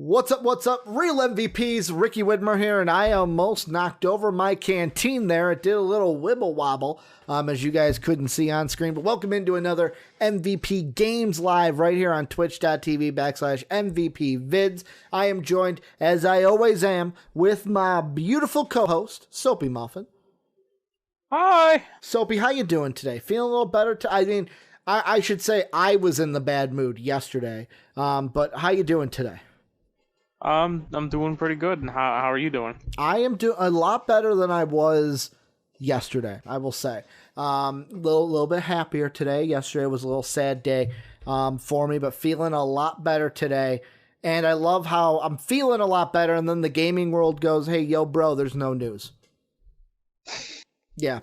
What's up, Real MVPs, Ricky Widmer here, and I almost knocked over my canteen there. It did a little wibble wobble, as you guys couldn't see on screen. But welcome into another MVP Games Live right here on twitch.tv/MVP-vids. I am joined, as I always am, with my beautiful co-host, Soapy Muffin. Hi! Soapy, how you doing today? Feeling a little better? I should say I was in the bad mood yesterday, but how you doing today? I'm doing pretty good. And how are you doing? I am doing a lot better than I was yesterday, I will say. Little bit happier today. Yesterday was a little sad day for me, but feeling a lot better today. And I love how I'm feeling a lot better, and then the gaming world goes, "Hey, yo, bro, there's no news." Yeah.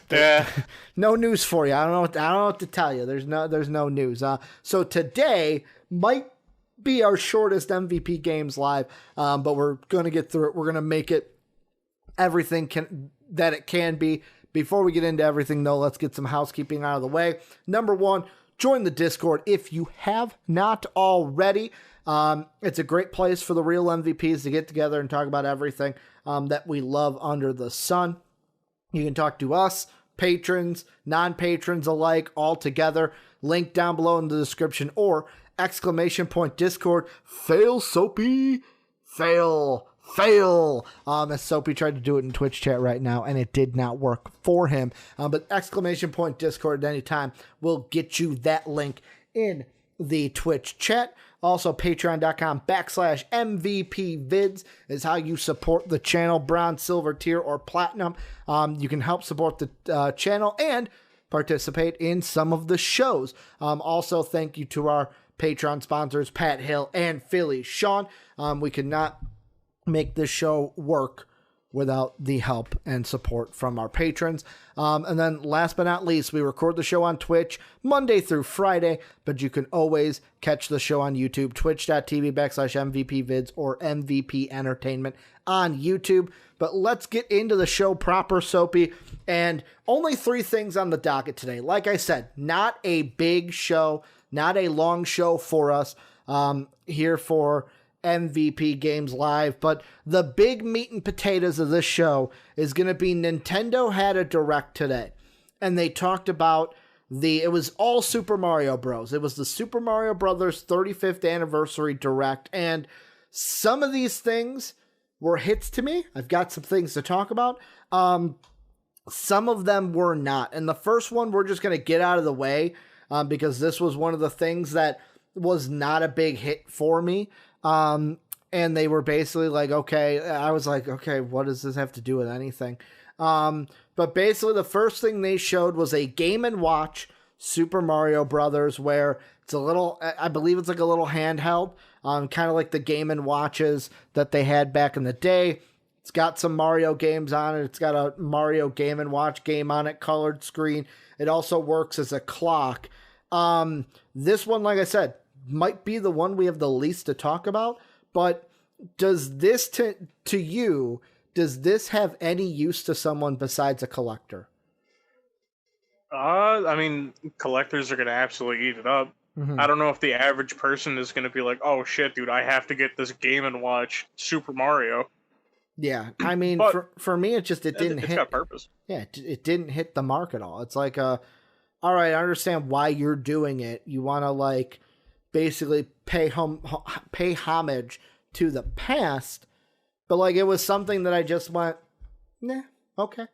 No news for you. I don't know what to tell you. There's no news. So today might be our shortest MVP Games Live, but we're going to get through it. We're going to make it everything that it can be. Before we get into everything, though, let's get some housekeeping out of the way. Number one, join the Discord if you have not already. It's a great place for the real MVPs to get together and talk about everything that we love under the sun. You can talk to us, patrons, non-patrons alike, all together. Link down below in the description, or !Discord, fail Soapy, fail. As Soapy tried to do it in Twitch chat right now, and it did not work for him. But !Discord at any time will get you that link in the Twitch chat. Also, patreon.com/MVPvids is how you support the channel, bronze, silver tier, or platinum. You can help support the channel and participate in some of the shows. Also, thank you to our Patreon sponsors, Pat Hill and Philly Sean. We could not make this show work without the help and support from our patrons. And then last but not least, we record the show on Twitch Monday through Friday, but you can always catch the show on YouTube, twitch.tv/MVPvids or MVP Entertainment on YouTube. But let's get into the show proper, Soapy. And only 3 things on the docket today. Like I said, not a big show, not a long show for us here for MVP Games Live, but the big meat and potatoes of this show is going to be Nintendo had a direct today, and they talked about it was all Super Mario Bros. It was the Super Mario Brothers 35th anniversary direct, and some of these things were hits to me. I've got some things to talk about. Some of them were not, and the first one we're just going to get out of the way because this was one of the things that was not a big hit for me. And they were basically like, okay, I was like, okay, what does this have to do with anything? But basically the first thing they showed was a Game & Watch Super Mario Brothers, where it's a little, I believe it's like a little handheld, kind of like the Game & Watches that they had back in the day. It's got some Mario games on it. It's got a Mario Game & Watch game on it, colored screen. It also works as a clock. This one, like I said, might be the one we have the least to talk about, but does this to you, does this have any use to someone besides a collector? I mean, collectors are going to absolutely eat it up. Mm-hmm. I don't know if the average person is going to be like, oh shit, dude, I have to get this Game & Watch Super Mario. Yeah, I mean, for me, it didn't hit. It's got purpose. Yeah, it didn't hit the mark at all. It's like, all right, I understand why you're doing it. You want to, like, basically pay homage to the past, but like it was something that I just went, nah, okay,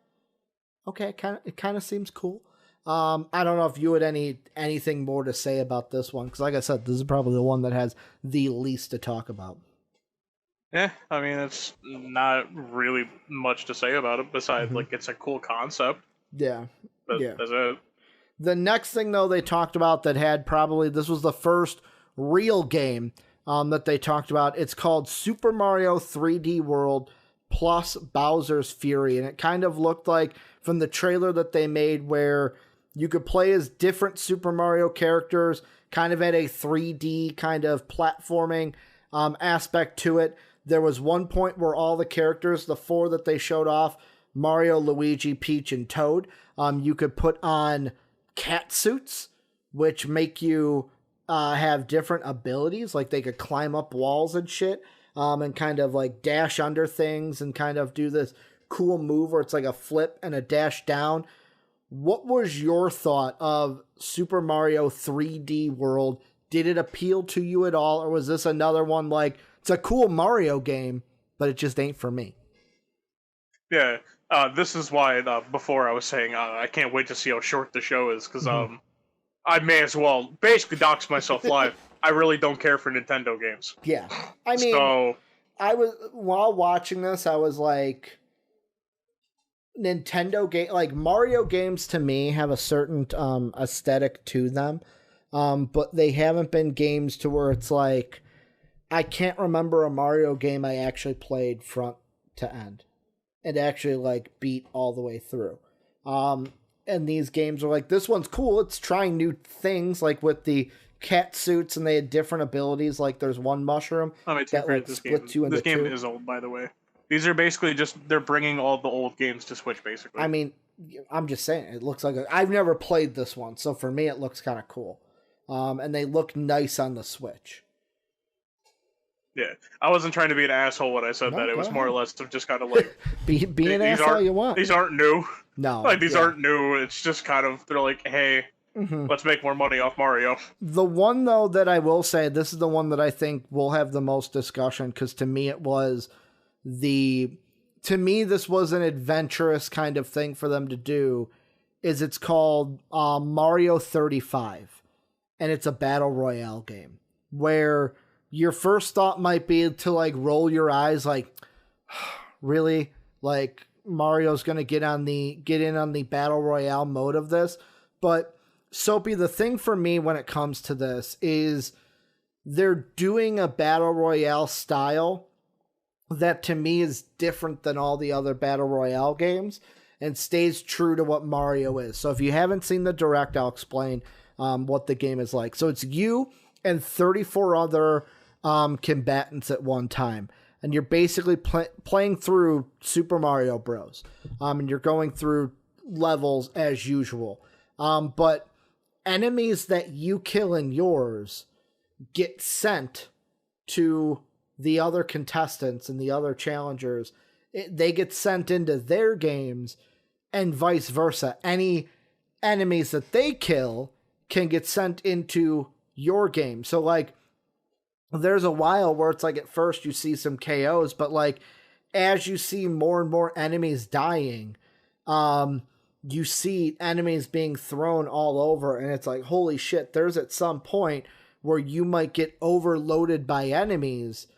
it kind of seems cool. I don't know if you had anything more to say about this one, because like I said, this is probably the one that has the least to talk about. Yeah, I mean, it's not really much to say about it besides like it's a cool concept. Yeah, but that's it. The next thing, though, they talked about that had this was the first real game that they talked about. It's called Super Mario 3D World plus Bowser's Fury, and it kind of looked like from the trailer that they made where you could play as different Super Mario characters, kind of at a 3D kind of platforming aspect to it. There was one point where all the characters, the 4 that they showed off, Mario, Luigi, Peach, and Toad, you could put on cat suits, which make you have different abilities, like they could climb up walls and shit. and kind of like dash under things and kind of do this cool move where it's like a flip and a dash down. What was your thought of Super Mario 3D World? Did it appeal to you at all, or was this another one like, it's a cool Mario game, but it just ain't for me? Yeah, this is why before I was saying I can't wait to see how short the show is, because I may as well basically dox myself live. I really don't care for Nintendo games. Yeah. I mean, so, while watching this, I was like, Nintendo game, like Mario games to me have a certain aesthetic to them, but they haven't been games to where it's like, I can't remember a Mario game I actually played front to end and actually like beat all the way through. And these games are like, this one's cool. It's trying new things, like with the cat suits, and they had different abilities. Like there's one mushroom that like splits you into two. This game is old, by the way. These are basically just, they're bringing all the old games to Switch, basically. I mean, I'm just saying, it looks like I've never played this one, so for me it looks kind of cool. And they look nice on the Switch. Yeah, I wasn't trying to be an asshole when I said that. It was more or less of just kind of like... be an asshole you want. These aren't new. No. Like, these aren't new. It's just kind of, they're like, hey, let's make more money off Mario. The one, though, that I will say, this is the one that I think will have the most discussion, because to me it was... To me, this was an adventurous kind of thing for them to do, is it's called Mario 35, and it's a battle royale game, where your first thought might be to like roll your eyes like, really? Like Mario's gonna get in on the battle royale mode of this? But Soapy, the thing for me when it comes to this is they're doing a battle royale style that to me is different than all the other battle royale games and stays true to what Mario is. So if you haven't seen the direct, I'll explain what the game is like. So it's you and 34 other combatants at one time, and you're basically playing through Super Mario Bros. And you're going through levels as usual. But enemies that you kill in yours get sent to the other contestants and the other challengers. They get sent into their games, and vice versa. Any enemies that they kill can get sent into your game. So like there's a while where it's like at first you see some KOs, but like as you see more and more enemies dying, you see enemies being thrown all over, and it's like, holy shit, there's at some point where you might get overloaded by enemies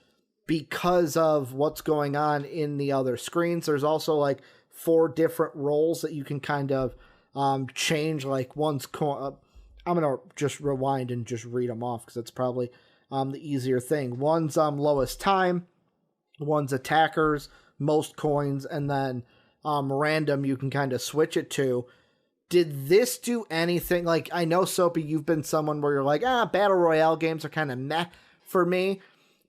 because of what's going on in the other screens. There's also like 4 different roles that you can kind of change. Like one's I'm going to just rewind and just read them off because it's probably the easier thing. One's lowest time, one's attackers, most coins, and then random you can kind of switch it to. Did this do anything? Like, I know, Soapy, you've been someone where you're like, battle royale games are kind of meh for me.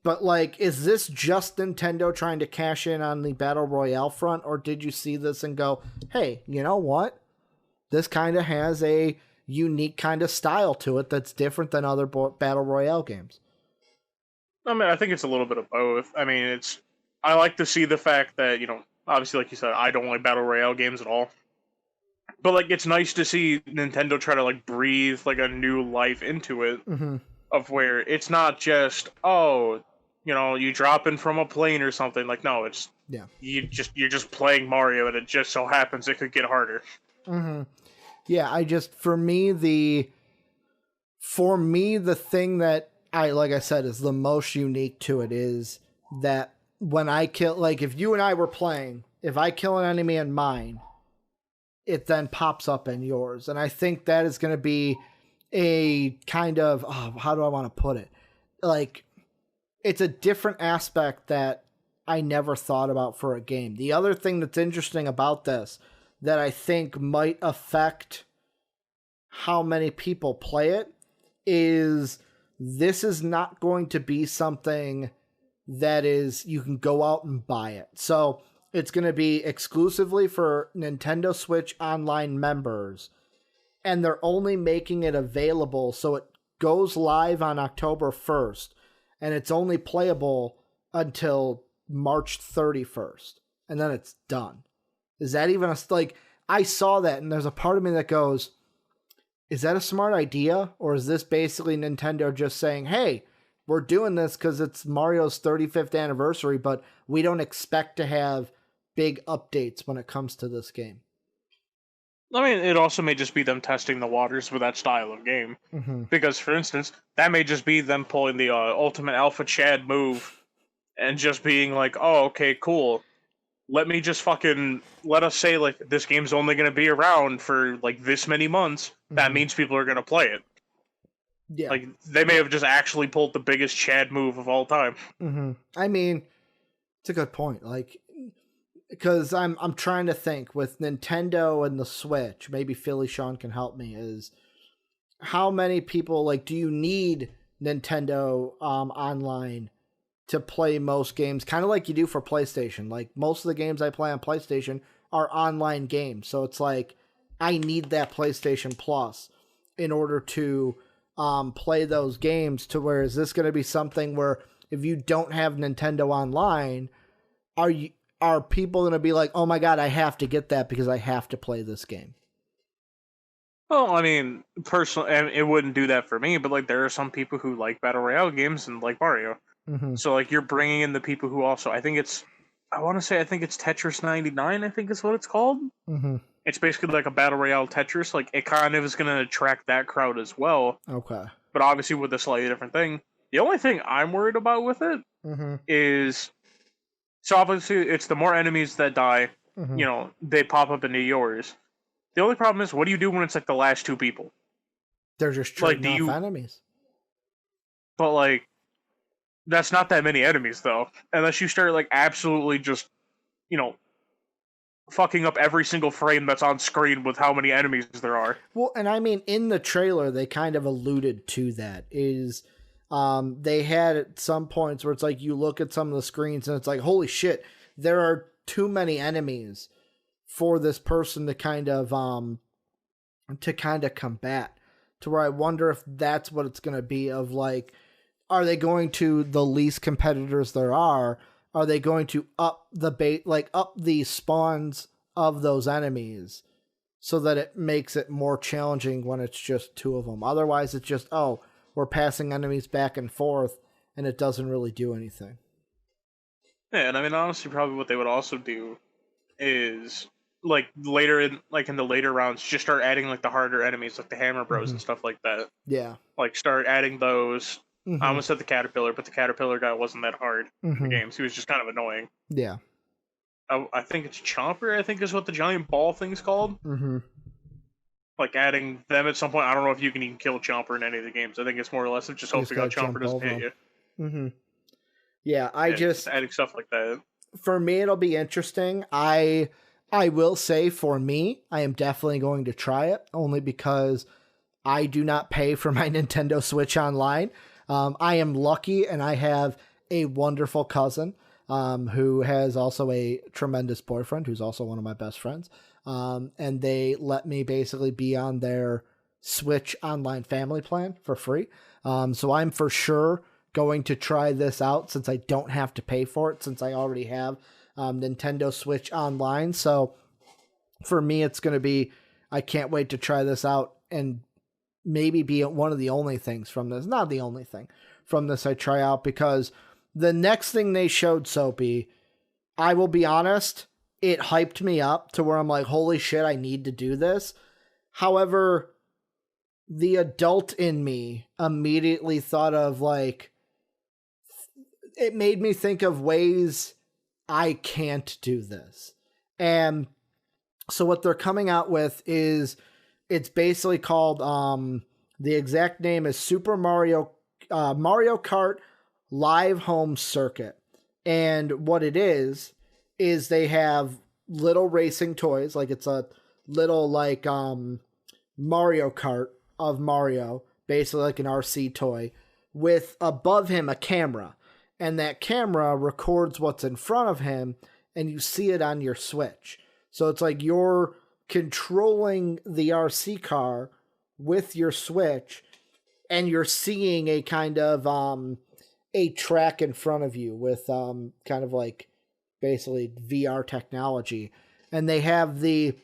But, like, is this just Nintendo trying to cash in on the battle royale front? Or did you see this and go, hey, you know what? This kind of has a unique kind of style to it that's different than other battle royale games. I mean, I think it's a little bit of both. I mean, I like to see the fact that, obviously, like you said, I don't like battle royale games at all. But, like, it's nice to see Nintendo try to, like, breathe, like, a new life into it. Of where it's not just, you drop in from a plane or something. Like, no, it's you're just playing Mario, and it just so happens it could get harder. Yeah, for me the thing that like I said is the most unique to it is that when I kill, like if you and I were playing, if I kill an enemy in mine, it then pops up in yours, and I think that is going to be a kind of how do I want to put it? Like, it's a different aspect that I never thought about for a game. The other thing that's interesting about this that I think might affect how many people play it is this is not going to be something that is you can go out and buy it. So it's going to be exclusively for Nintendo Switch Online members, and they're only making it available so it goes live on October 1st. And it's only playable until March 31st, and then it's done. Is that even like, I saw that and there's a part of me that goes, is that a smart idea? Or is this basically Nintendo just saying, hey, we're doing this because it's Mario's 35th anniversary, but we don't expect to have big updates when it comes to this game? I mean, it also may just be them testing the waters with that style of game. Mm-hmm. Because, for instance, that may just be them pulling the Ultimate Alpha Chad move and just being like, oh, okay, cool. Let us say, like, this game's only going to be around for, like, this many months. Mm-hmm. That means people are going to play it. Yeah. Like, they may have just actually pulled the biggest Chad move of all time. Mm-hmm. I mean, it's a good point. Like, because I'm trying to think with Nintendo and the Switch, maybe Philly Sean can help me, is how many people, like, do you need Nintendo online to play most games, kind of like you do for PlayStation? Like, most of the games I play on PlayStation are online games. So it's like, I need that PlayStation Plus in order to play those games. To where, is this going to be something where if you don't have Nintendo online, are people going to be like, oh my God, I have to get that because I have to play this game? Well, I mean, personally, it wouldn't do that for me, but, like, there are some people who like Battle Royale games and like Mario. Mm-hmm. So, like, you're bringing in the people who also, I think it's Tetris 99, I think is what it's called. Mm-hmm. It's basically like a Battle Royale Tetris. Like, it kind of is going to attract that crowd as well. Okay. But obviously with a slightly different thing. The only thing I'm worried about with it mm-hmm. is, so obviously it's the more enemies that die, mm-hmm. you know, they pop up into yours. The only problem is, what do you do when it's like the last two people? They're just trading off enemies. But, like, that's not that many enemies, though. Unless you start, like, absolutely just, you know, fucking up every single frame that's on screen with how many enemies there are. Well, and I mean, in the trailer, they kind of alluded to that. They had at some points where it's like, you look at some of the screens and it's like, holy shit, there are too many enemies for this person to kind of combat. To where I wonder if that's what it's going to be, of like, are they going to, the least competitors there are they going to up the spawns of those enemies so that it makes it more challenging when it's just two of them? Otherwise, it's just, oh, we're passing enemies back and forth, and it doesn't really do anything. Yeah, and I mean, honestly, probably what they would also do is, like, later in the later rounds, just start adding, like, the harder enemies, like the Hammer Bros and stuff like that. Yeah. Like, start adding those. Mm-hmm. I almost said the Caterpillar, but the Caterpillar guy wasn't that hard in the games. He was just kind of annoying. Yeah. I think it's Chomper, I think is what the giant ball thing's called. Mm-hmm. Like, adding them at some point. I don't know if you can even kill Chomper in any of the games. I think it's more or less just hoping that Chomper doesn't hit you. Mm-hmm. Yeah, just adding stuff like that. For me, it'll be interesting. I will say, for me, I am definitely going to try it, only because I do not pay for my Nintendo Switch Online. I am lucky, and I have a wonderful cousin who has also a tremendous boyfriend who's also one of my best friends. And they let me basically be on their Switch Online family plan for free. So I'm for sure going to try this out, since I don't have to pay for it, since I already have Nintendo Switch Online. So for me, it's going to be, I can't wait to try this out and maybe be one of the only things from this, not the only thing from this I try out, because the next thing they showed, Soapy, I will be honest, it hyped me up to where I'm like, holy shit, I need to do this. However, the adult in me immediately thought of, like, it made me think of ways I can't do this. And so what they're coming out with is, it's basically called, the exact name is Super Mario Kart Live Home Circuit. And what it is they have little racing toys, like it's a little, like, Mario Kart of Mario, basically like an RC toy, with above him a camera. And that camera records what's in front of him, and you see it on your Switch. So it's like you're controlling the RC car with your Switch, and you're seeing a kind of a track in front of you with kind of like basically VR technology. And they have the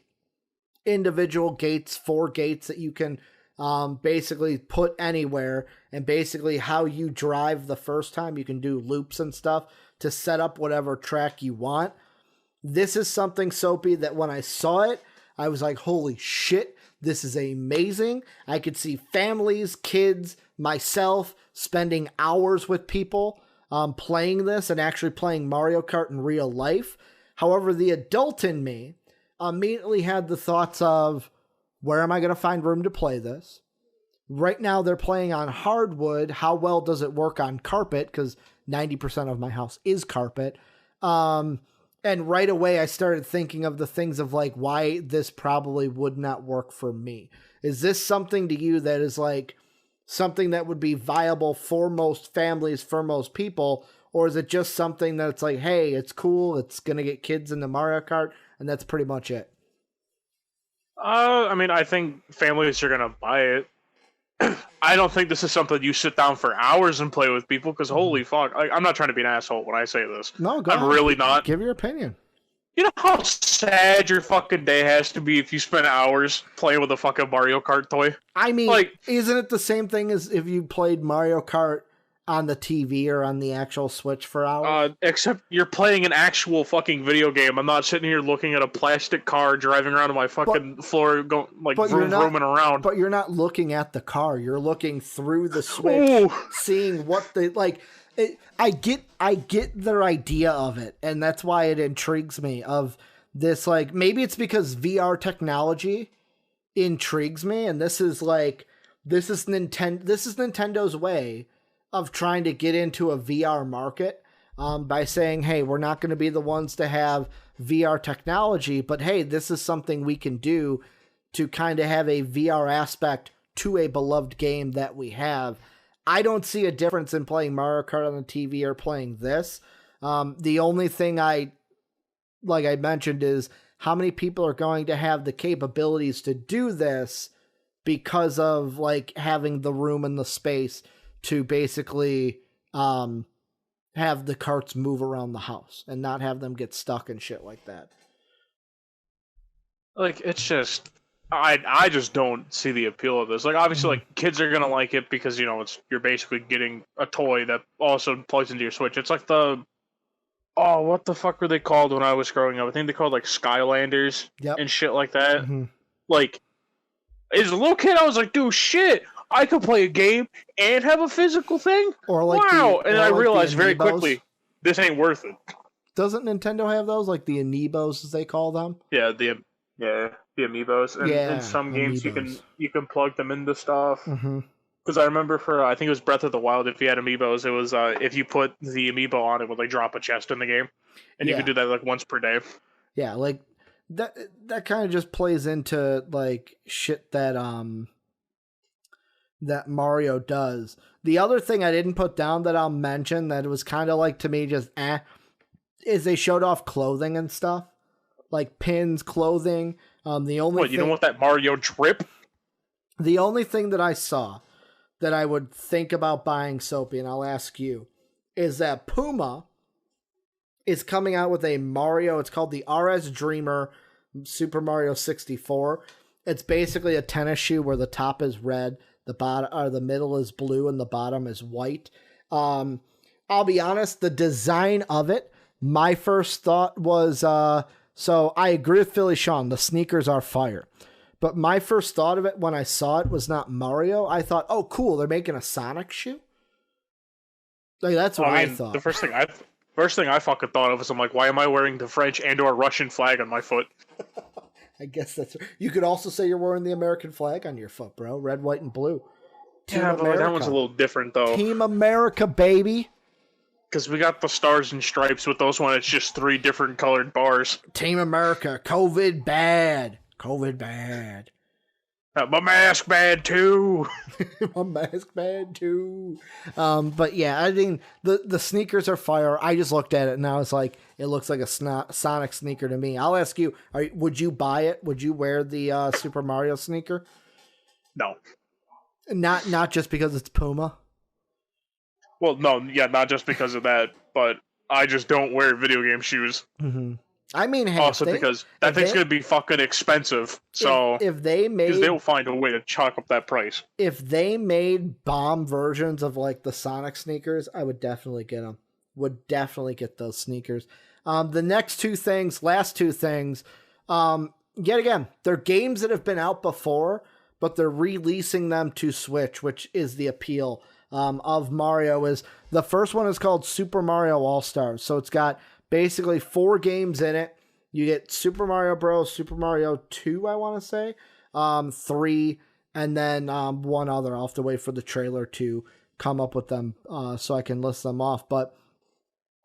individual gates, 4 gates that you can basically put anywhere, and basically how you drive the first time, you can do loops and stuff to set up whatever track you want. This is something, Soapy, that when I saw it, I was like, holy shit, this is amazing. I could see families, kids, myself spending hours with people playing this and actually playing Mario Kart in real life. However, the adult in me immediately had the thoughts of, where am I going to find room to play this? Right now, they're playing on hardwood. How well does it work on carpet? Because 90% of my house is carpet. And right away, I started thinking of the things of like why this probably would not work for me. Is this something to you that is like something that would be viable for most families, for most people? Or is it just something that's like, hey, it's cool, it's going to get kids into Mario Kart, and that's pretty much it? I mean, I think families are gonna buy it. I don't think this is something you sit down for hours and play with people, because holy fuck, I'm not trying to be an asshole when I say this. No, go I'm ahead. really not. Give your opinion. You know how sad your fucking day has to be if you spend hours playing with a fucking Mario Kart toy? I mean, like, isn't it the same thing as if you played Mario Kart on the TV or on the actual Switch for hours? Except you're playing an actual fucking video game. I'm not sitting here looking at a plastic car driving around on my fucking floor, going like roaming around. But you're not looking at the car. You're looking through the Switch, Ooh. seeing what the like. I get their idea of it, and that's why it intrigues me. Of this, like maybe it's because VR technology intrigues me, and this is Nintendo's way of trying to get into a VR market by saying, hey, we're not going to be the ones to have VR technology, but hey, this is something we can do to kind of have a VR aspect to a beloved game that we have. I don't see a difference in playing Mario Kart on the TV or playing this. The only thing like I mentioned, is how many people are going to have the capabilities to do this because of like having the room and the space to basically have the carts move around the house and not have them get stuck and shit like that. Like, it's just, I just don't see the appeal of this. Like, obviously, like, kids are gonna like it because, you know, you're basically getting a toy that also plugs into your Switch. It's like what the fuck were they called when I was growing up? I think they called like Skylanders and shit like that. Mm-hmm. Like, as a little kid, I was like, dude, shit, I could play a game and have a physical thing? Or like wow! And I realized very quickly, this ain't worth it. Doesn't Nintendo have those? Like the Amiibos, as they call them? Yeah, the Amiibos. And in some games, you can plug them into stuff. Because I remember I think it was Breath of the Wild, if you had Amiibos, it was, if you put the Amiibo on, it would, like, drop a chest in the game. And you could do that, like, once per day. Yeah, like, that kind of just plays into, like, shit that Mario does. The other thing I didn't put down that I'll mention that was kind of like, to me, just is they showed off clothing and stuff. Like pins, clothing. The only you don't want that Mario drip? The only thing that I saw that I would think about buying, Soapy, and I'll ask you, is that Puma is coming out with a Mario. It's called the RS Dreamer Super Mario 64. It's basically a tennis shoe where the top is red, the bottom or the middle is blue, and the bottom is white. I'll be honest, the design of it, my first thought was, so I agree with Philly Sean, the sneakers are fire. But my first thought of it when I saw it was not Mario. I thought, oh, cool, they're making a Sonic shoe? Like, that's what I thought. The first thing I fucking thought of was, I'm like, why am I wearing the French and or Russian flag on my foot? I guess that's... You could also say you're wearing the American flag on your foot, bro. Red, white, and blue. Team America. But that one's a little different, though. Team America, baby. Because we got the stars and stripes. With those one, it's just 3 different colored bars. Team America. COVID bad. COVID bad. My mask bad, too. My mask bad, too. But yeah, I think the sneakers are fire. I just looked at it and I was like, it looks like a Sonic sneaker to me. I'll ask you, would you buy it? Would you wear the Super Mario sneaker? No. Not just because it's Puma? Well, no, yeah, not just because of that, but I just don't wear video game shoes. Mm-hmm. I mean, hey, Also, because that thing's gonna be fucking expensive. So if they because made they'll find a way to chalk up that price. if they made bomb versions of like the Sonic sneakers, I would definitely get them. Would definitely get those sneakers. The last two things, yet again, they're games that have been out before, but they're releasing them to Switch, which is the appeal of Mario. Is the first one is called Super Mario All-Stars. So it's got basically 4 games in it. You get Super Mario Bros., Super Mario 2, I want to say, 3, and then one other. I'll have to wait for the trailer to come up with them so I can list them off. But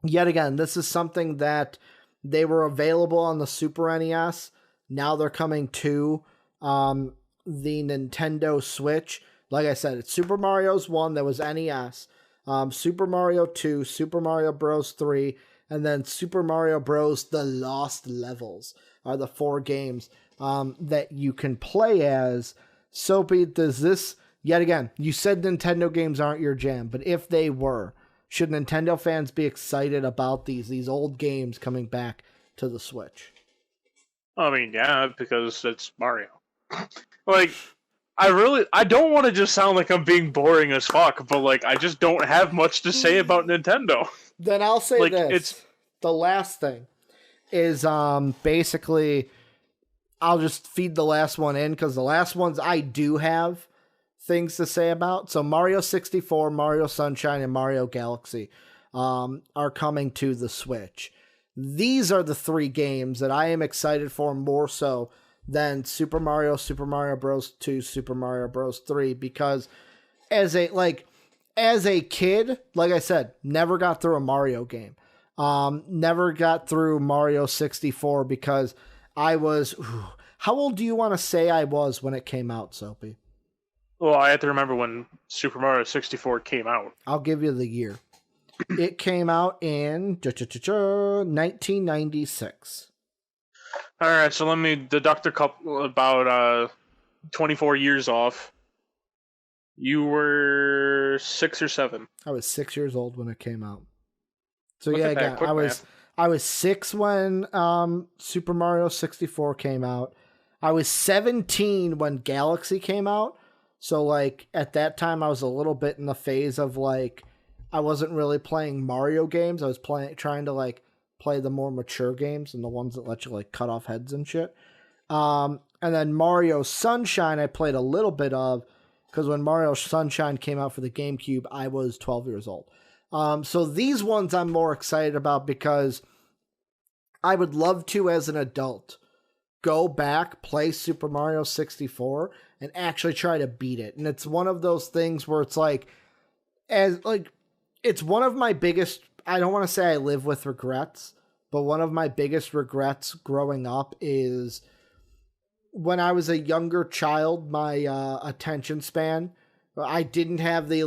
yet again, this is something that they were available on the Super NES. Now they're coming to the Nintendo Switch. Like I said, it's Super Mario's 1 that was NES, Super Mario 2, Super Mario Bros. 3, and then Super Mario Bros. The Lost Levels are the 4 games that you can play as. Soapy, does this, yet again, you said Nintendo games aren't your jam, but if they were, should Nintendo fans be excited about these old games coming back to the Switch? I mean, yeah, because it's Mario. Like, I don't want to just sound like I'm being boring as fuck, but like, I just don't have much to say about Nintendo. Then I'll say like, this. The last thing is basically, I'll just feed the last one in, because the last ones I do have things to say about. So Mario 64, Mario Sunshine, and Mario Galaxy are coming to the Switch. These are the 3 games that I am excited for more so than Super Mario Bros. 2, Super Mario Bros. 3, because as a kid, like I said, never got through a Mario game. Never got through Mario 64 because I was... How old do you want to say I was when it came out, Soapy? Well, I have to remember when Super Mario 64 came out. I'll give you the year. It came out in 1996. All right, so let me deduct a couple, about 24 years off. You were 6 or 7. I was 6 years old when it came out. So Look yeah, at that, again, quick math. I was 6 when Super Mario 64 came out. I was 17 when Galaxy came out. So like at that time, I was a little bit in the phase of like I wasn't really playing Mario games. I was trying to like play the more mature games and the ones that let you like cut off heads and shit. And then Mario Sunshine, I played a little bit of, because when Mario Sunshine came out for the GameCube, I was 12 years old. So these ones I'm more excited about because I would love to, as an adult, go back, play Super Mario 64, and actually try to beat it. And it's one of those things where it's like, it's one of my biggest, I don't want to say I live with regrets, but one of my biggest regrets growing up is when I was a younger child, my attention span, I didn't have the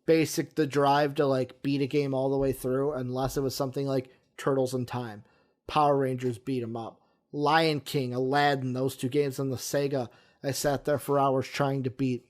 the drive to like beat a game all the way through unless it was something like Turtles in Time, Power Rangers Beat 'em Up, Lion King, Aladdin, those 2 games on the Sega I sat there for hours trying to beat.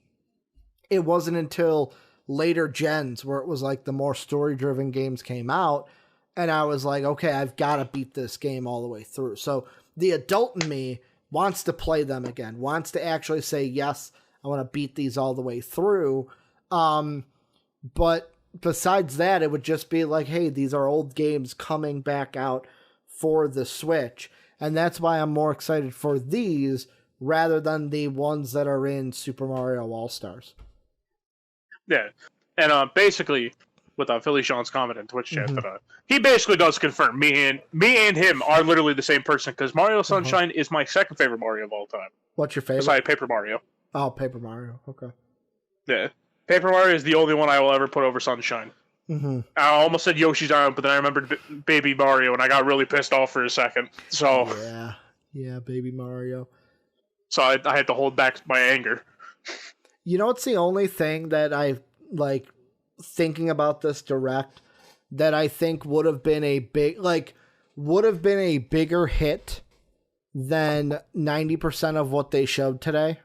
It wasn't until later gens where it was like the more story-driven games came out, and I was like, okay, I've got to beat this game all the way through. So the adult in me wants to play them again, wants to actually say, yes, I want to beat these all the way through. But besides that, it would just be like, hey, these are old games coming back out for the Switch. And that's why I'm more excited for these rather than the ones that are in Super Mario All-Stars. Yeah. And basically, with Philly Sean's comment in Twitch chat, that he basically does confirm me and him are literally the same person, because Mario Sunshine is my second favorite Mario of all time. What's your favorite? Beside Paper Mario. Oh, Paper Mario. Okay. Yeah. Paper Mario is the only one I will ever put over Sunshine. I almost said Yoshi's Island, but then I remembered Baby Mario, and I got really pissed off for a second. So yeah, Baby Mario. So I had to hold back my anger. You know what's the only thing that I like thinking about this direct that I think would have been a bigger hit than 90% of what they showed today?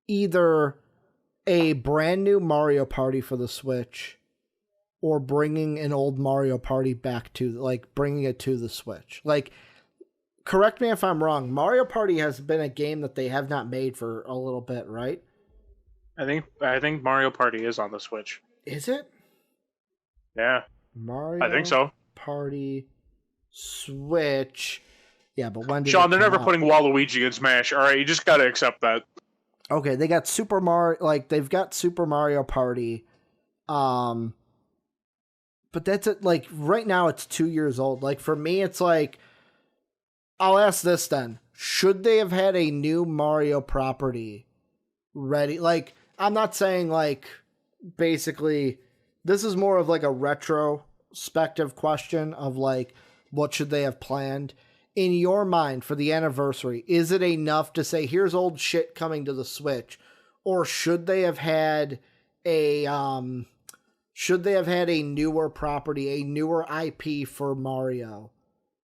Either a brand new Mario Party for the Switch, or bringing an old Mario Party back to, like, bringing it to the Switch. Like, correct me if I'm wrong, Mario Party has been a game that they have not made for a little bit, right? I think Mario Party is on the Switch. Is it? Yeah. Mario I think so. Party Switch. Yeah, but when did Sean, they're never out? putting Waluigi in Smash. All right, you just got to accept that. Okay, they got Super Mario, like, they've got Super Mario Party. But that's it. Like, right now it's 2 years old. Like, for me, it's like, I'll ask this then. Should they have had a new Mario property ready? Like, I'm not saying, like, basically, this is more of like a retrospective question of, like, what should they have planned? In your mind, for the anniversary, is it enough to say, here's old shit coming to the Switch? Or should they have had a newer property, a newer IP for Mario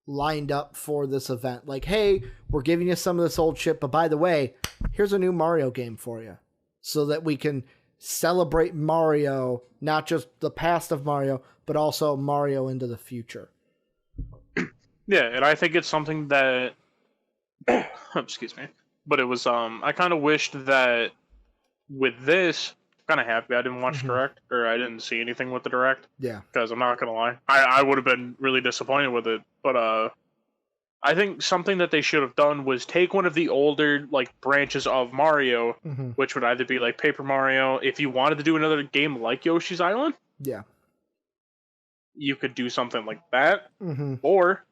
lined up for this event? Like, hey, we're giving you some of this old shit, but by the way, here's a new Mario game for you. So that we can celebrate Mario, not just the past of Mario, but also Mario into the future. Yeah, and I think it's something that excuse me. But it was I kind of wished that with this, kind of happy I didn't watch Direct, or I didn't see anything with the Direct. Yeah. Because I'm not gonna lie, I would have been really disappointed with it. But I think something that they should have done was take one of the older, like, branches of Mario, which would either be like Paper Mario. If you wanted to do another game like Yoshi's Island, yeah, you could do something like that, or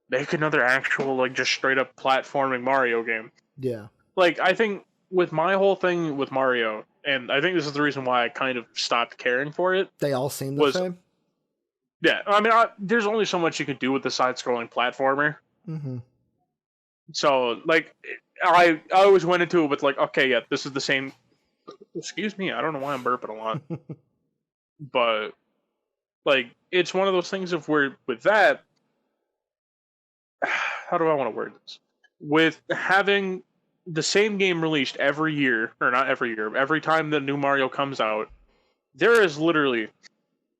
make another actual, like, just straight up platforming Mario game. Yeah. Like, I think with my whole thing with Mario, and I think this is the reason why I kind of stopped caring for it. They all seem the same? Yeah, I mean, there's only so much you can do with the side-scrolling platformer. So, like, I always went into it with, like, okay, yeah, this is the same... Excuse me, I don't know why I'm burping a lot. But, like, it's one of those things of where, with that... How do I want to word this? With having the same game released every year, or not every year, every time the new Mario comes out, there is literally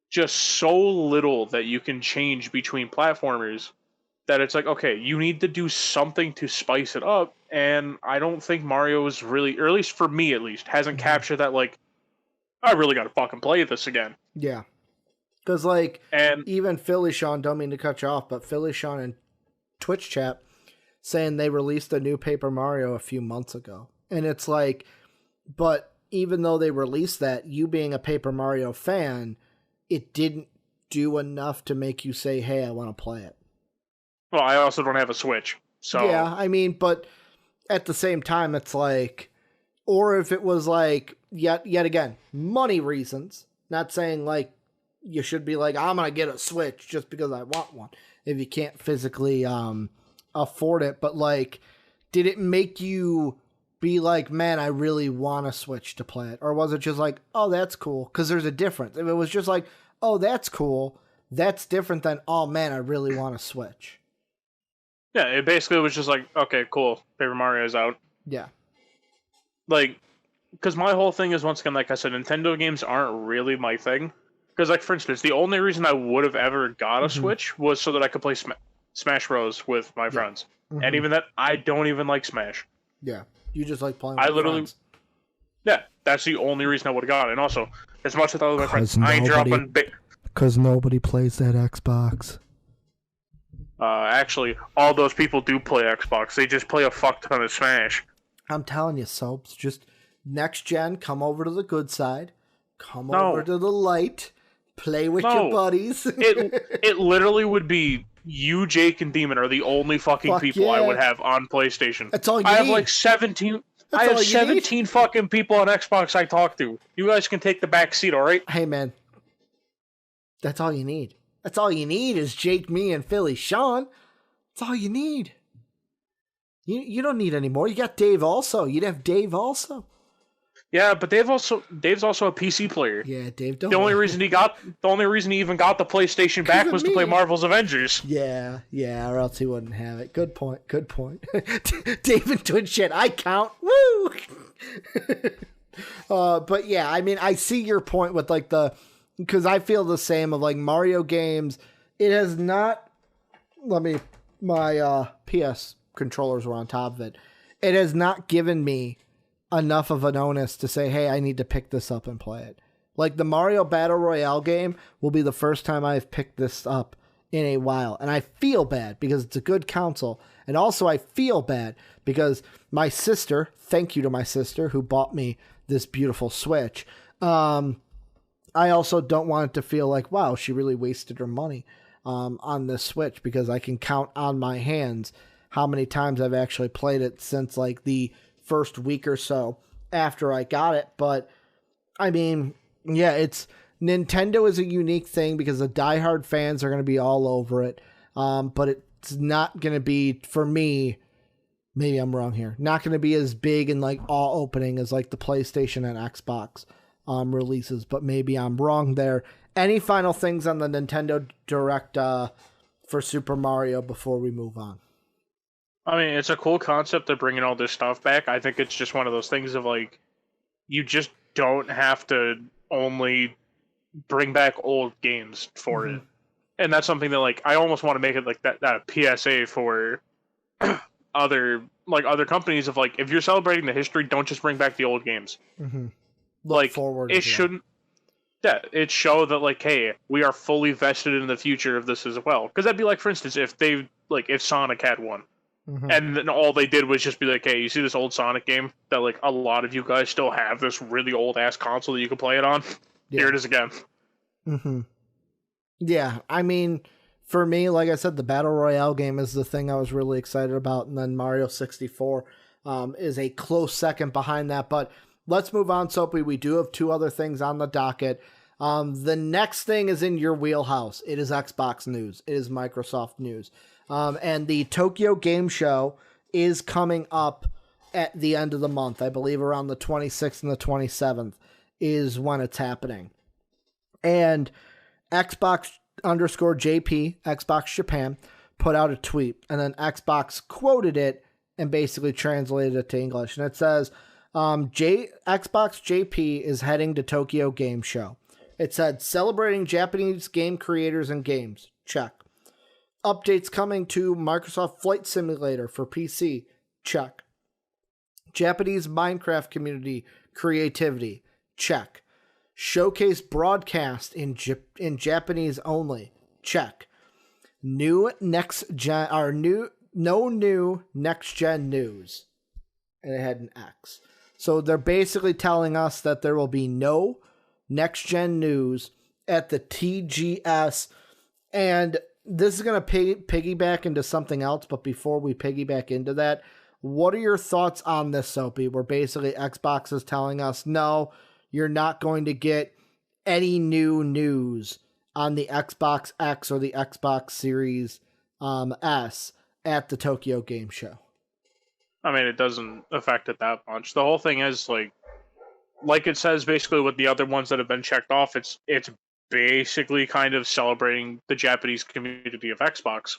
just so little that you can change between platformers that it's like, okay, you need to do something to spice it up, and I don't think Mario is really, or at least for me at least, hasn't captured that, like, I really gotta fucking play this again. Yeah. Because, like, and even Philly Sean, don't mean to cut you off, but Philly Sean and Twitch chat saying they released a new Paper Mario a few months ago. And it's like, but even though they released that, you being a Paper Mario fan, it didn't do enough to make you say, hey, I want to play it. Well, I also don't have a Switch, so... Yeah, I mean, but at the same time, it's like, or if it was like, yet again, money reasons, not saying like, you should be like, I'm going to get a Switch just because I want one, if you can't physically afford it. But, like, did it make you be like, man, I really want a Switch to play it? Or was it just like, oh, that's cool? Because there's a difference. If it was just like, oh, that's cool, that's different than, oh, man, I really want a Switch. Yeah, it basically was just like, okay, cool, Paper Mario's out. Yeah. Like, because my whole thing is, once again, like I said, Nintendo games aren't really my thing. Because, like, for instance, the only reason I would have ever got a Switch was so that I could play Smash Bros. With my friends. And even that, I don't even like Smash. Yeah, you just like playing with friends. Yeah, that's the only reason I would have got it. And also, as much as I love my friends, I ain't dropping... Because nobody plays that Xbox. Actually, all those people do play Xbox. They just play a fuck ton of Smash. I'm telling you, Soaps, just next gen, come over to the good side. Come over to the light. Play with your buddies. it literally would be you, Jake, and Demon are the only fucking people I would have on PlayStation. That's all you need. I have like 17... I have 17 fucking people on Xbox I talk to. You guys can take the back seat, alright? Hey, man. That's all you need. That's all you need is Jake, me, and Philly Sean. That's all you need. You don't need any more. You got Dave also. You'd have Dave also. Yeah, but Dave's also a PC player. Yeah, Dave don't. The only reason he even got the PlayStation back was to play Marvel's Avengers. Yeah, or else he wouldn't have it. Good point. Dave and Twitch chat, I count. Woo! But yeah, I mean, I see your point with like because I feel the same of like Mario games. It has not, my PS controllers were on top of it. It has not given me enough of an onus to say, hey, I need to pick this up and play it. Like the Mario Battle Royale game will be the first time I've picked this up in a while. And I feel bad because it's a good console. And also I feel bad because my sister, thank you to my sister who bought me this beautiful Switch. I also don't want it to feel like, wow, she really wasted her money on this Switch, because I can count on my hands how many times I've actually played it since like the first week or so after I got it. But I mean, yeah, Nintendo is a unique thing because the diehard fans are going to be all over it. But it's not going to be, for me, maybe I'm wrong here, not going to be as big and like awe-opening as like the PlayStation and Xbox releases, but maybe I'm wrong there. Any final things on the Nintendo Direct for Super Mario before we move on? I mean, it's a cool concept of bringing all this stuff back. I think it's just one of those things of like, you just don't have to only bring back old games for it. And that's something that like, I almost want to make it like that PSA for other companies of like, if you're celebrating the history, don't just bring back the old games. Like, forward it shouldn't. Yeah, it show that like, hey, we are fully vested in the future of this as well. Because that'd be like, for instance, if Sonic had one, and then all they did was just be like, hey, you see this old Sonic game that like a lot of you guys still have this really old ass console that you can play it on? Yeah. Here it is again. Yeah, I mean, for me, like I said, the Battle Royale game is the thing I was really excited about, and then Mario 64 is a close second behind that. But let's move on, Soapy. We do have two other things on the docket. The next thing is in your wheelhouse. It is Xbox news. It is Microsoft news. And the Tokyo Game Show is coming up at the end of the month. I believe around the 26th and the 27th is when it's happening. And Xbox_JP, Xbox Japan, put out a tweet. And then Xbox quoted it and basically translated it to English. And it says, Xbox JP is heading to Tokyo Game Show. It said, celebrating Japanese game creators and games. Check. Updates coming to Microsoft Flight Simulator for PC. Check. Japanese Minecraft community creativity. Check. Showcase broadcast in Japanese only. Check. No new next gen news. And it had an X. So they're basically telling us that there will be no next gen news at the TGS, and this is going to piggyback into something else. But before we piggyback into that, what are your thoughts on this, Soapy? Where basically Xbox is telling us, no, you're not going to get any new news on the Xbox X or the Xbox Series S at the Tokyo Game Show. I mean, it doesn't affect it that much. The whole thing is like it says basically with the other ones that have been checked off, it's basically kind of celebrating the Japanese community of Xbox.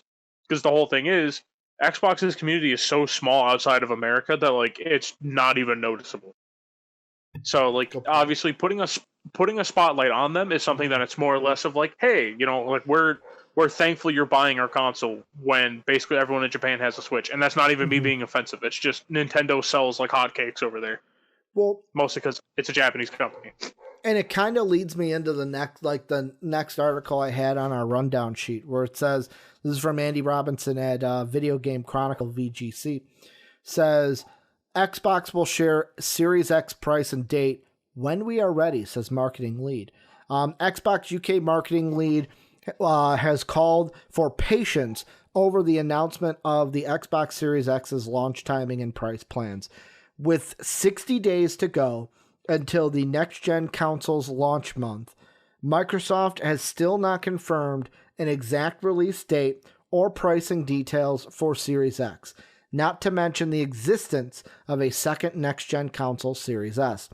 Because the whole thing is, Xbox's community is so small outside of America that like it's not even noticeable. So like obviously putting a spotlight on them is something that it's more or less of like, hey, you know, like we're thankful you're buying our console when basically everyone in Japan has a Switch. And that's not even me being offensive. It's just Nintendo sells like hotcakes over there. Well, mostly because it's a Japanese company. And it kind of leads me into the next article I had on our rundown sheet, where it says, this is from Andy Robinson at Video Game Chronicle VGC, says, Xbox will share Series X price and date when we are ready, says marketing lead. Xbox UK marketing lead has called for patience over the announcement of the Xbox Series X's launch timing and price plans. With 60 days to go until the next-gen console's launch month, Microsoft has still not confirmed an exact release date or pricing details for Series X, not to mention the existence of a second next-gen console, Series S,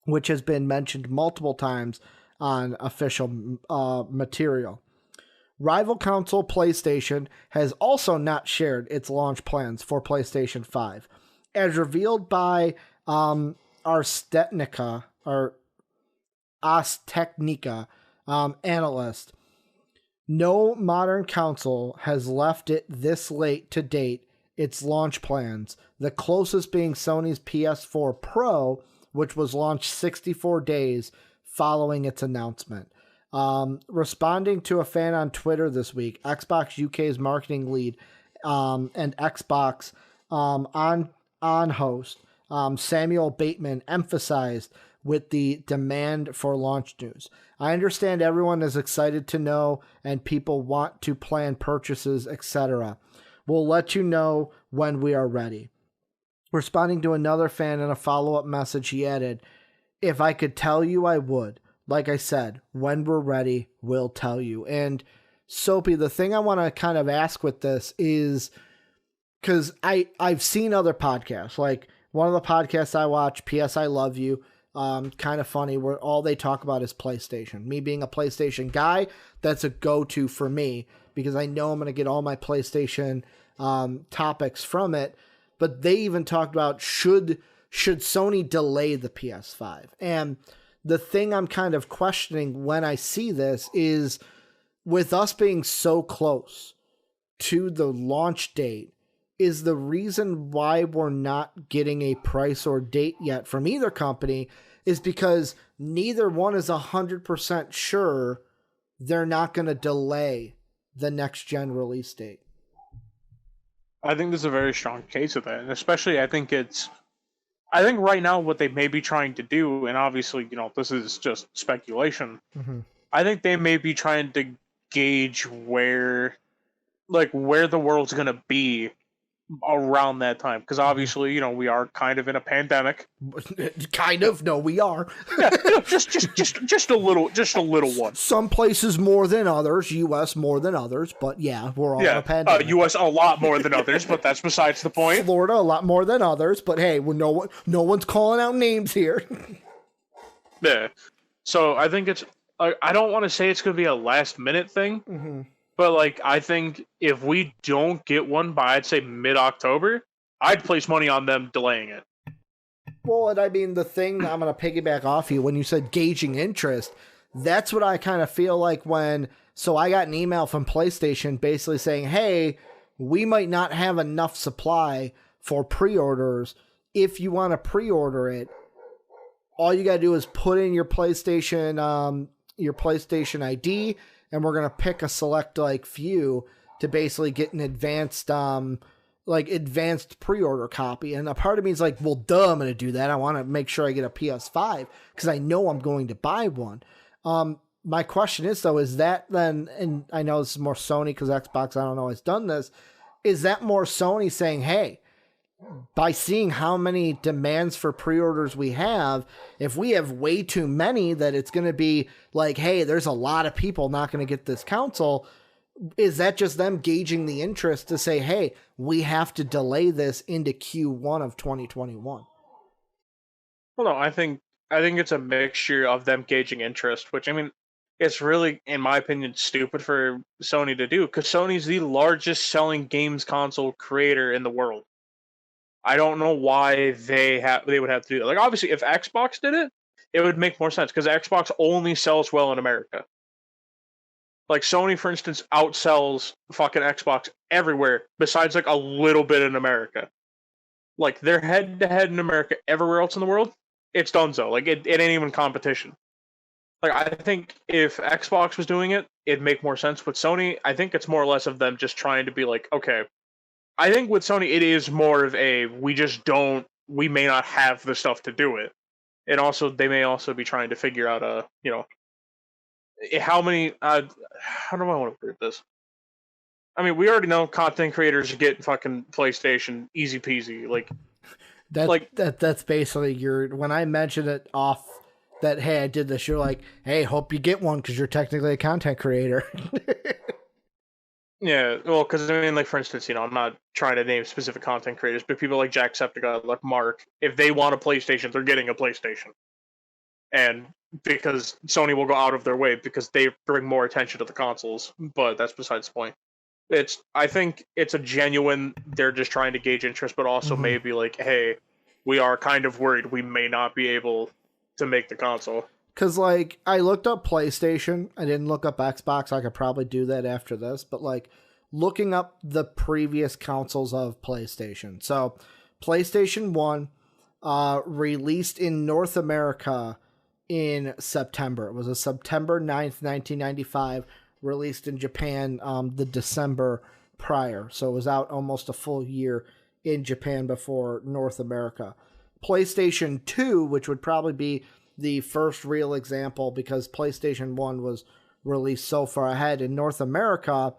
which has been mentioned multiple times on official material. Rival console PlayStation has also not shared its launch plans for PlayStation 5. As revealed by Arstetnica or Astechnica analyst, no modern console has left it this late to date its launch plans, the closest being Sony's PS4 Pro, which was launched 64 days following its announcement. Responding to a fan on Twitter this week, Xbox UK's marketing lead and Xbox on host Samuel Bateman emphasized with the demand for launch news. I understand everyone is excited to know and people want to plan purchases, etc. We'll let you know when we are ready. Responding to another fan in a follow-up message, he added, if I could tell you, I would. Like I said, when we're ready, we'll tell you. And Soapy, the thing I want to kind of ask with this is, because I've seen other podcasts, like one of the podcasts I watch, PS I Love You, kind of funny, where all they talk about is PlayStation. Me being a PlayStation guy, that's a go-to for me because I know I'm going to get all my PlayStation topics from it. But they even talked about should Sony delay the PS5. And the thing I'm kind of questioning when I see this is, with us being so close to the launch date, is the reason why we're not getting a price or date yet from either company is because neither one is 100% sure they're not going to delay the next gen release date. I think there's a very strong case of that, and especially I think right now what they may be trying to do, and obviously, this is just speculation. Mm-hmm. I think they may be trying to gauge where the world's going to be around that time, because obviously, we are kind of in a pandemic. Kind of, no, we are. Yeah, just a little one. Some places more than others, U.S. more than others, but yeah, we're all in a pandemic. U.S. a lot more than others, but that's besides the point. Florida a lot more than others, but hey, no one's calling out names here. Yeah, so I think it's. I don't want to say it's going to be a last minute thing. Mm-hmm. But, I think if we don't get one by, I'd say, mid-October, I'd place money on them delaying it. Well, and I mean, the thing, I'm going to piggyback off you, when you said gauging interest, that's what I kind of feel like so I got an email from PlayStation basically saying, hey, we might not have enough supply for pre-orders. If you want to pre-order it, all you got to do is put in your PlayStation ID, and we're going to pick a select few to basically get an advanced pre-order copy. And a part of me is like, well, duh, I'm going to do that. I want to make sure I get a PS5 because I know I'm going to buy one. My question is, though, is that then, and I know this is more Sony because Xbox, I don't know, has done this, is that more Sony saying, hey, by seeing how many demands for pre-orders we have, if we have way too many that it's going to be like, hey, there's a lot of people not going to get this console, is that just them gauging the interest to say, hey, we have to delay this into Q1 of 2021? Well, no, I think it's a mixture of them gauging interest, which, I mean, it's really, in my opinion, stupid for Sony to do, because Sony's the largest selling games console creator in the world. I don't know why they would have to do that. Obviously, if Xbox did it, it would make more sense, because Xbox only sells well in America. Sony, for instance, outsells fucking Xbox everywhere, besides, a little bit in America. They're head-to-head in America. Everywhere else in the world, it's donezo. It ain't even competition. I think if Xbox was doing it, it'd make more sense. With Sony, I think it's more or less of them just trying to be okay, I think with Sony, it is more of we may not have the stuff to do it. And also, they may also be trying to figure out, how many, how do I want to put this? I mean, we already know content creators get fucking PlayStation easy peasy. That's basically when I mentioned it off that, hey, I did this, you're like, hey, hope you get one because you're technically a content creator. Yeah, well, because I mean, for instance, I'm not trying to name specific content creators, but people like Jacksepticeye, like Mark, if they want a PlayStation, they're getting a PlayStation. And because Sony will go out of their way because they bring more attention to the consoles, but that's besides the point. I think it's a genuine, they're just trying to gauge interest, but also maybe hey, we are kind of worried we may not be able to make the console. Because, like, I looked up PlayStation. I didn't look up Xbox. I could probably do that after this. But, like, looking up the previous consoles of PlayStation. So, PlayStation 1 released in North America in September. It was a September 9th, 1995, released in Japan the December prior. So, it was out almost a full year in Japan before North America. PlayStation 2, which would probably be the first real example because PlayStation 1 was released so far ahead in North America,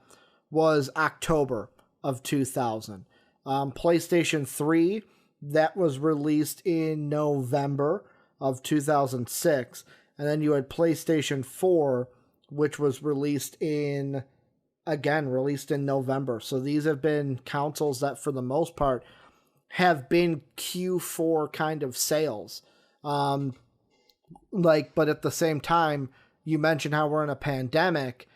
was October of 2000. PlayStation 3, that was released in November of 2006. And then you had PlayStation 4, which was released in November. So these have been consoles that, for the most part, have been Q4 kind of sales. But at the same time, you mentioned how we're in a pandemic,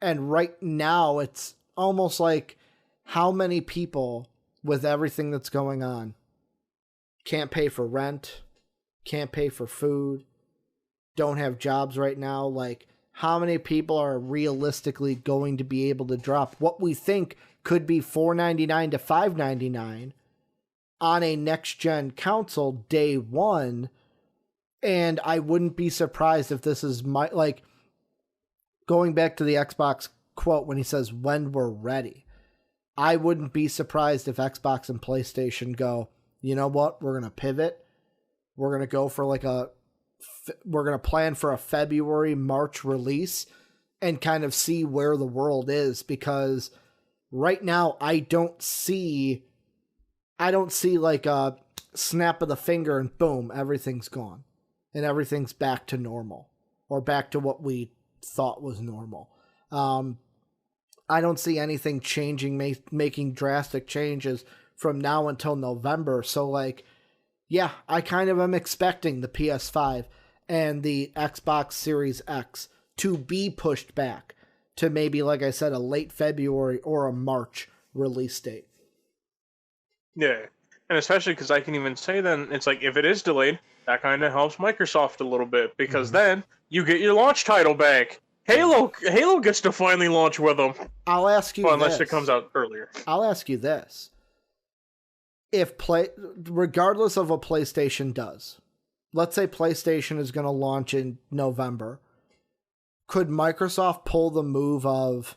and right now it's almost like how many people with everything that's going on can't pay for rent, can't pay for food, don't have jobs right now. Like, how many people are realistically going to be able to drop what we think could be $4.99 to $5.99 on a next-gen console day one? And I wouldn't be surprised if this is going back to the Xbox quote when he says, when we're ready. I wouldn't be surprised if Xbox and PlayStation go, you know what, we're going to pivot. We're going to go for we're going to plan for a February, March release and kind of see where the world is. Because right now I don't see like a snap of the finger and boom, everything's gone. And everything's back to normal, or back to what we thought was normal. I don't see anything changing, making drastic changes from now until November. So, like, yeah, I kind of am expecting the PS5 and the Xbox Series X to be pushed back to maybe, like I said, a late February or a March release date. Yeah, and especially because I can even say then, it's like, if it is delayed, that kind of helps Microsoft a little bit, because then you get your launch title back. Halo gets to finally launch with them. I'll ask you unless it comes out earlier. I'll ask you this. Regardless of what PlayStation does, let's say PlayStation is going to launch in November, could Microsoft pull the move of,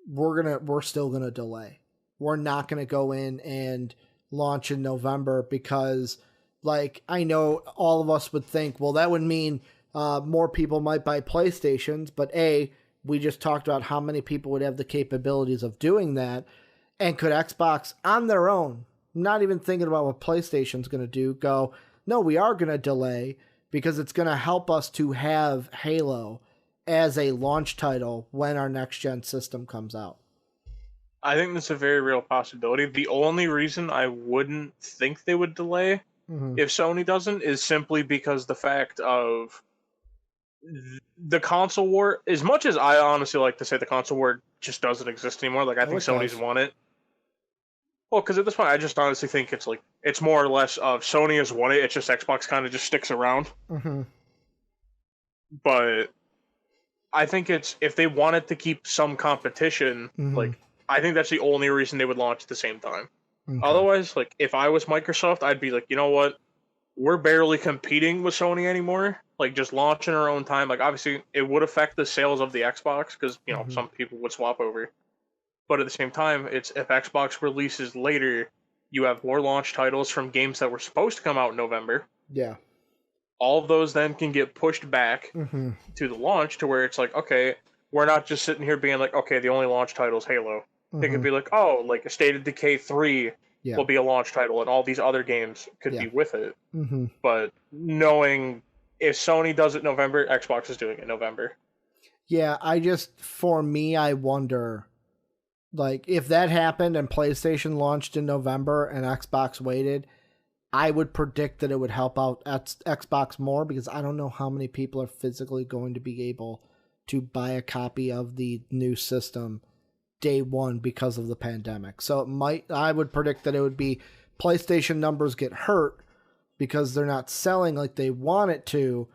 we're still going to delay. We're not going to go in and launch in November because, like, I know all of us would think, well, that would mean more people might buy PlayStations, but we just talked about how many people would have the capabilities of doing that, and could Xbox on their own, not even thinking about what PlayStation's going to do, go, no, we are going to delay because it's going to help us to have Halo as a launch title when our next-gen system comes out? I think that's a very real possibility. The only reason I wouldn't think they would delay if Sony doesn't is simply because the fact of the console war, as much as I honestly like to say the console war just doesn't exist anymore, like I think Sony's won it. Well, because at this point I just honestly think it's more or less of Sony has won it, it's just Xbox kind of just sticks around. But I think it's, if they wanted to keep some competition, like, I think that's the only reason they would launch at the same time. Otherwise, like, if I was Microsoft, I'd be like, you know what? We're barely competing with Sony anymore. Like, just launching our own time. Like, obviously, it would affect the sales of the Xbox because, you know, some people would swap over. But at the same time, it's, if Xbox releases later, you have more launch titles from games that were supposed to come out in November. Yeah. All of those then can get pushed back to the launch, to where it's like, okay, we're not just sitting here being like, okay, the only launch title is Halo. It could be like, oh, like State of Decay 3 will be a launch title, and all these other games could be with it. But knowing if Sony does it November, Xbox is doing it November. Yeah, for me, I wonder, like, if that happened and PlayStation launched in November and Xbox waited, I would predict that it would help out Xbox more, because I don't know how many people are physically going to be able to buy a copy of the new system day one because of the pandemic. So I would predict that it would be PlayStation numbers get hurt because they're not selling like they want it to.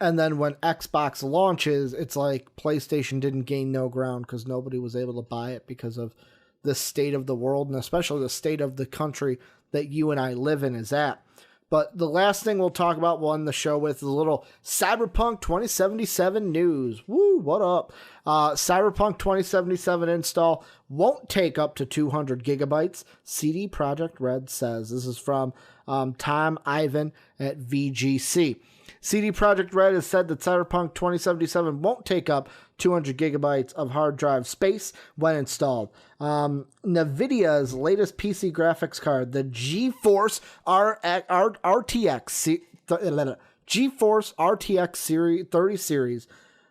And then when Xbox launches, it's like PlayStation didn't gain no ground because nobody was able to buy it because of the state of the world and especially the state of the country that you and I live in is at. But the last thing we'll talk about, we'll end the show with, is a little Cyberpunk 2077 news. Woo, what up? Cyberpunk 2077 install won't take up to 200 gigabytes, CD Projekt Red says. This is from Tom Ivan at VGC. CD Projekt Red has said that Cyberpunk 2077 won't take up 200 gigabytes of hard drive space when installed. NVIDIA's latest PC graphics card, the GeForce RTX 30 series,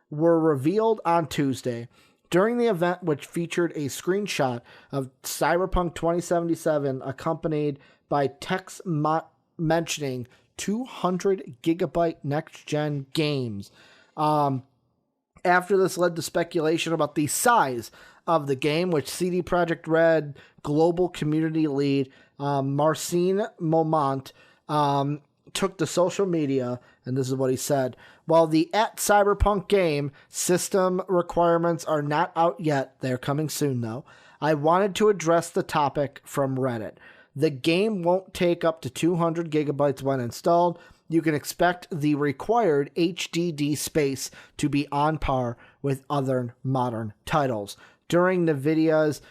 were revealed on Tuesday. During the event, which featured a screenshot of Cyberpunk 2077 accompanied by text mentioning 200 gigabyte next-gen games. After this led to speculation about the size of the game, which CD Projekt Red global community lead Marcin Momont took to social media, and this is what he said. While the Cyberpunk game system requirements are not out yet, they're coming soon though, I wanted to address the topic from Reddit. The game won't take up to 200 gigabytes when installed. You can expect the required HDD space to be on par with other modern titles. During NVIDIA's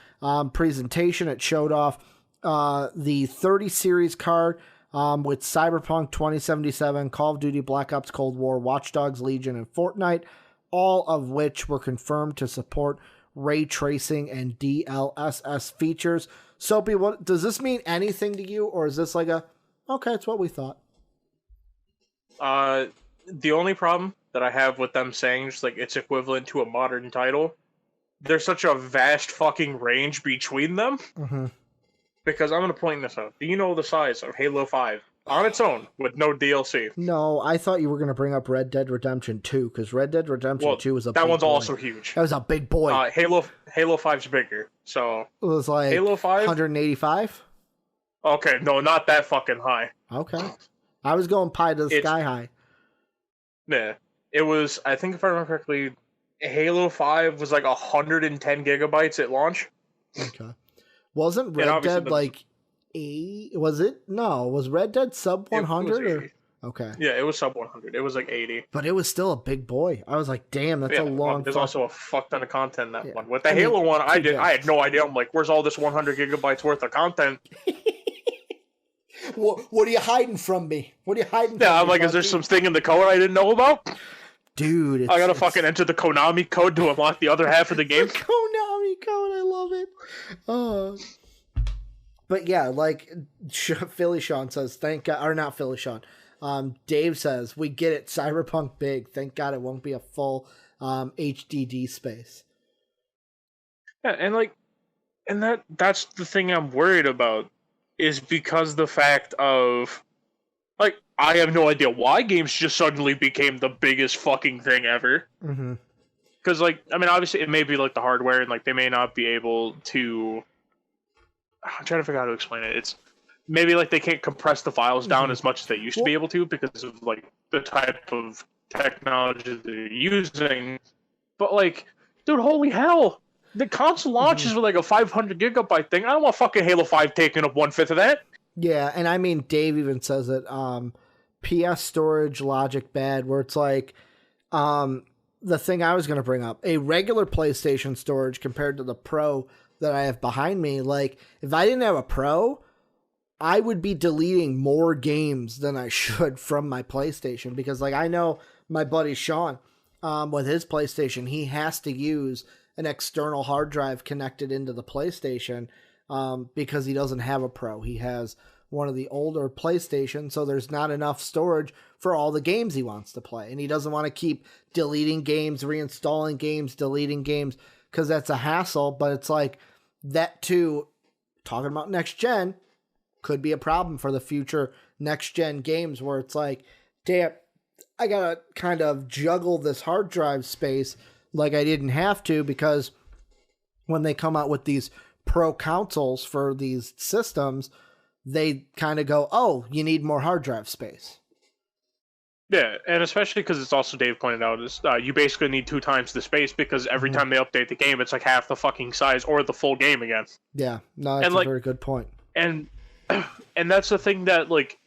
presentation, it showed off the 30 series card with Cyberpunk 2077, Call of Duty Black Ops Cold War, Watch Dogs Legion, and Fortnite, all of which were confirmed to support ray tracing and DLSS features. Soapy, what does this mean anything to you, or is this like okay, it's what we thought? The only problem that I have with them saying just like it's equivalent to a modern title, there's such a vast fucking range between them. Mm-hmm. Because I'm going to point this out. Do you know the size of Halo 5 on its own with no DLC? No, I thought you were going to bring up Red Dead Redemption 2 because Red Dead Redemption 2 was a big boy. That one's also huge. That was a big boy. Halo 5's bigger. So it was like Halo 5? 185? Okay, no, not that fucking high. Okay. I was going pie to the sky high. Yeah. It was, I think if I remember correctly, Halo 5 was like 110 gigabytes at launch. Okay. Wasn't Red Dead like 8? Was it? No. Was Red Dead sub 100? Okay. Yeah, it was sub 100. It was like 80. But it was still a big boy. I was like, damn, that's a long There's also a fuck ton of content in that one. With the Halo one, I had no idea. I'm like, where's all this 100 gigabytes worth of content? What are you hiding from me? What are you hiding from me? Yeah, I'm like, is there some thing in the code I didn't know about? Dude, I gotta fucking enter the Konami code to unlock the other half of the game. The Konami code, I love it. But yeah, like Philly Sean says, thank God, or not Philly Sean. Dave says, we get it, Cyberpunk big. Thank God it won't be a full HDD space. Yeah, and that's the thing I'm worried about, is because the fact of, like, I have no idea why games just suddenly became the biggest fucking thing ever. Mm-hmm. Because, like, I mean, obviously it may be, like, the hardware, and, like, they may not be able to... I'm trying to figure out how to explain it. It's maybe, like, they can't compress the files down as much as they used to be able to because of, like, the type of technology they're using. But, like, dude, holy hell! The console launches with, like, a 500 gigabyte thing. I don't want fucking Halo 5 taking up 1/5 of that. Yeah, and I mean, Dave even says it, PS storage logic bad, where it's like, the thing I was going to bring up, a regular PlayStation storage compared to the Pro that I have behind me, like, if I didn't have a Pro, I would be deleting more games than I should from my PlayStation, because, like, I know my buddy Sean, with his PlayStation, he has to use an external hard drive connected into the PlayStation, because he doesn't have a Pro. He has one of the older PlayStations, so there's not enough storage for all the games he wants to play. And he doesn't want to keep deleting games, reinstalling games, deleting games, because that's a hassle. But it's like, that too, talking about next gen, could be a problem for the future next gen games, where it's like, damn, I gotta kind of juggle this hard drive space like I didn't have to, because when they come out with these Pro consoles for these systems, they kind of go, oh, you need more hard drive space. Yeah, and especially because it's also, Dave pointed out, is you basically need 2 times the space because every time they update the game, it's like half the fucking size or the full game again. Yeah, no, that's a very good point. And that's the thing that like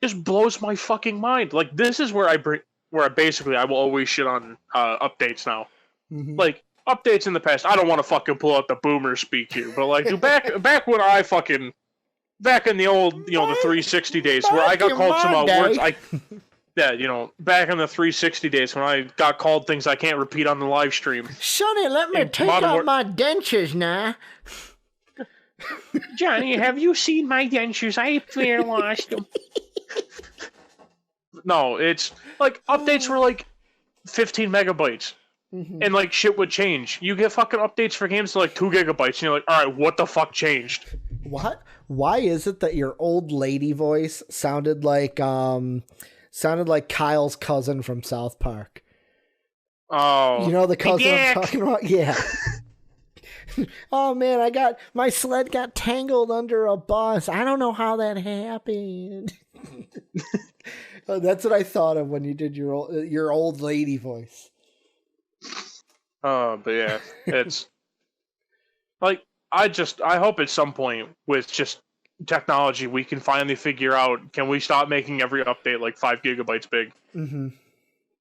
just blows my fucking mind. Like this is where I will always shit on updates now. Mm-hmm. Like updates in the past, I don't want to fucking pull out the boomer speak here, but like back when I fucking back in the old the 360 days where I got called some words back in the 360 days when I got called things I can't repeat on the live stream. Sonny, let me take out my dentures now. Johnny, have you seen my dentures? I lost them. No, it's like updates were like 15 megabytes. Mm-hmm. And like shit would change. You get fucking updates for games to like 2 gigabytes and you're like, all right, what the fuck changed? What? Why is it that your old lady voice sounded like Kyle's cousin from South Park? Oh. You know the cousin I'm talking about? Yeah. Oh man, my sled got tangled under a bus. I don't know how that happened. Oh, that's what I thought of when you did your old lady voice. But yeah, it's like I hope at some point with just technology we can finally figure out, can we stop making every update like 5 gigabytes big? Mm-hmm.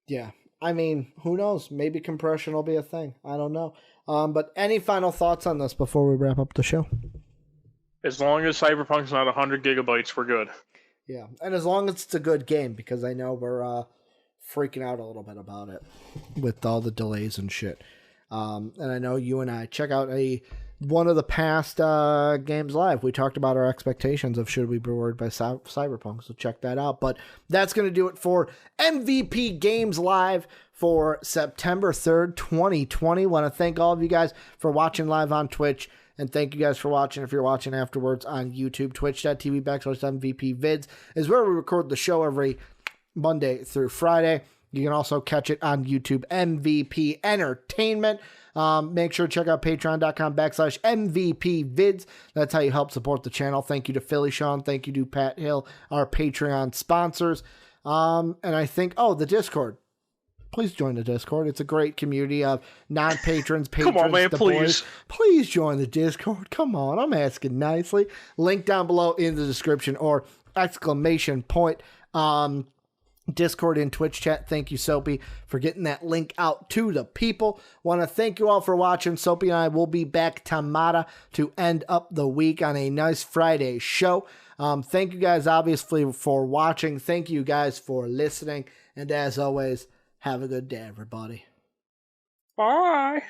Yeah, I mean, who knows? Maybe compression will be a thing. I don't know. But any final thoughts on this before we wrap up the show? As long as Cyberpunk's not 100 gigabytes, we're good. Yeah, and as long as it's a good game, because I know we're freaking out a little bit about it with all the delays and shit. And I know you and I check out one of the past games live. We talked about our expectations of should we be worried by Cyberpunk, so check that out. But that's going to do it for MVP Games Live for September 3rd, 2020. Want to thank all of you guys for watching live on Twitch, and thank you guys for watching if you're watching afterwards on YouTube. Twitch.tv/MVP Vids is where we record the show every Monday through Friday. You can also catch it on YouTube, MVP Entertainment. Make sure to check out patreon.com/MVP Vids. That's how you help support the channel. Thank you to Philly Sean. Thank you to Pat Hill, our Patreon sponsors. And I think, the Discord. Please join the Discord. It's a great community of non-patrons, Come on, man, please. Boys. Please join the Discord. Come on, I'm asking nicely. Link down below in the description or ! Discord and Twitch chat. Thank you, Soapy, for getting that link out to the people. Want to thank you all for watching. Soapy and I will be back tomorrow to end up the week on a nice Friday show. Thank you guys, obviously, for watching. Thank you guys for listening. And as always, have a good day, everybody. Bye.